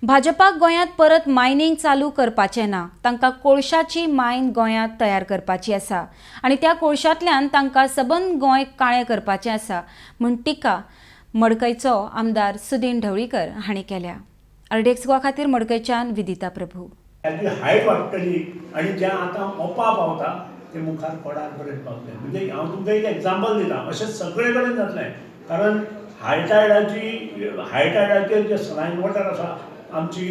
भाजपाक गोंयांत परत मायनिंग चालू करपाचें ना. तांकां कोळशाची मायन गोंयांत तयार करपाची आसा आनी त्या कोळशांतल्यान तांकां सबंद गोंय काळें करपाचें आसा म्हूण टिका मडकयचो आमदार सुदीन ढवळीकर हांणी केल्या. अर्डेक्स गोवा खातीर मडकयच्यान विदिता प्रभू. त्याची हायट वाडटली आनी जें आतां ओपा पावता तें मुखार कोडार पर्यंत पावतलें. म्हणजे हांव तुमकां एक एग्जांपल दितां, अशें सगळे कडेन जातलें. कारण हायटायडाचेर जे सलायन वॉटर आसा आमची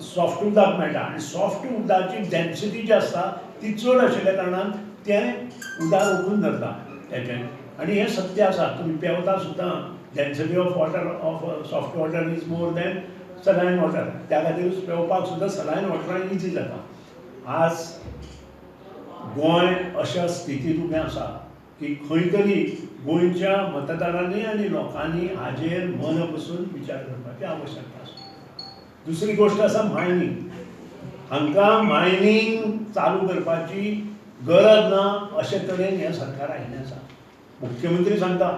सॉफ्ट उदक मेळटा आनी सॉफ्ट उदकाची डेन्सिटी जी आसता ती चड आशिल्ल्या कारणान तें उदक ओकून धरता तेचें. आनी हें सत्य आसा. तुमी पेंवता सुद्दां density of water of soft water is more than saline water. त्या खातीर पेंवपाक सुद्दां सलायन वॉटरान इजी जाता. आज गोंय अशा स्थितींत उबें आसा की खंय तरी गोंयच्या मतदारांनी आनी लोकांनी हाजेर मन बसून विचार करपाची आवश्यकता आसा. दुसरी गोश्ट आसा मायनींग. हांकां मायनींग चालू करपाची गरज ना अशे तरेन हें सरकार आयिल्लें आसा. मुख्यमंत्री सांगता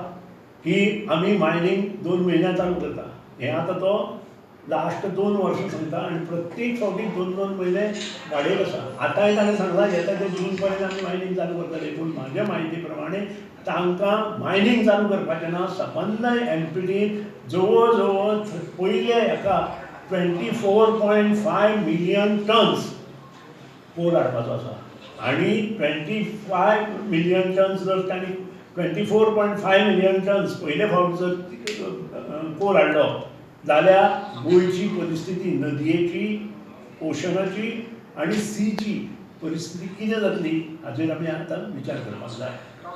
की आमी मायनींग 2 म्हयन्यां चालू करता. हें आतां तो लास्ट 2 वर्सां सांगता आनी प्रत्येक फावटी 2-2 म्हयने वाडयत आसा. आतांय ताणें सांगलां येता ते जून पर्यंत आमी मायनींग चालू करतले. पूण म्हाज्या म्हायती प्रमाणे तांकां मायनींग चालू करपाचें ना. संबंद एनपीटीन जवळ जवळ पयले हेका 24.5 मिलियन टन्स कोल हाडपाचो आसा आनी 25 मिलियन टन्स जर तांणी 24.5 मिलियन टन्स पयले फावट जर कोल हाडलो जाल्यार गोंयची परिस्थिती नदयेची, ओशनाची आनी सीची परिस्थिती कितें जातली हाचेर आमी आतां विचार करपाक जाय.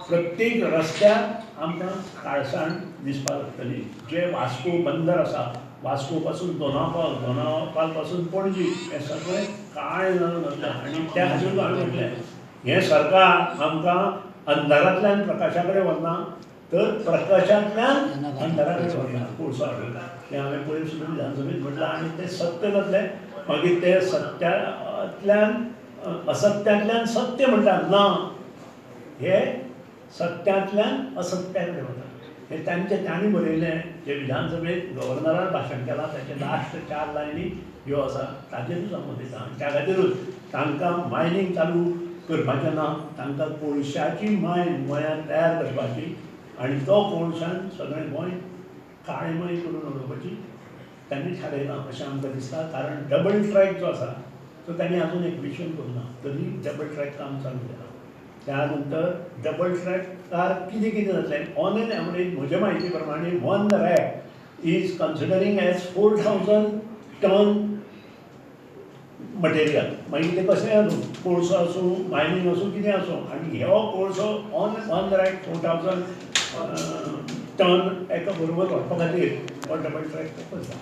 प्रत्येक रस्त्यार आमकां काळसाण दिसपाक लागतली. जे वास्को बंदर आसा, वास्को पासून दोनापावल, दोनापावल पासून पणजी हें सगळें काळें जावन वता. आनी त्या खातीर हांवें म्हटलें हें सरकार आमकां अंधारांतल्यान प्रकाशा कडेन व्हरना तर प्रकाशांतल्यान अंधारा कडेन व्हरना. कोळसो हाडून तें हांवें पयर सुद्दां विधानसभेंत म्हटलां आनी तें सत्य जातलें. मागीर ते सत्यांतल्यान असत्यांतल्यान सत्य म्हणटात ना, हे सत्यांतल्यान असत्या कडेन वता. हें तांणी बरयलें जे विधानसभेंत गव्हर्नरान भाशण केलां ताचे लास्ट 4 लायनी ह्यो आसा. ताचेरूच हांव मत दितां. त्या खातीरूच तांकां मायनींग चालू करपाचें ना. तांकां कोळशाची मायन गोंयांत तयार करपाची आनी तो कोळशान सगळें गोंय काळेंमय करून उडोवपाची तांणी थारायलां अशें आमकां दिसता. कारण डबल ट्रॅक जो आसा तो तांणी आजून एक्विशन करूना, तरी डबल ट्रॅक काम चालू केलां. त्या नंतर डबल ट्रॅकार कितें कितें जातलें ऑन एन एवरेज म्हजे म्हायती प्रमाणे one rake is considering as 4000 ton material. मागीर तें कशें आसूं, कोळसो आसूं, मायनींग आसूं, कितें आसूं, आनी हो कोळसो ऑन रॅक 4000 टन एका बरोबर व्हरपा खातीर हो डबल ट्रॅक करता.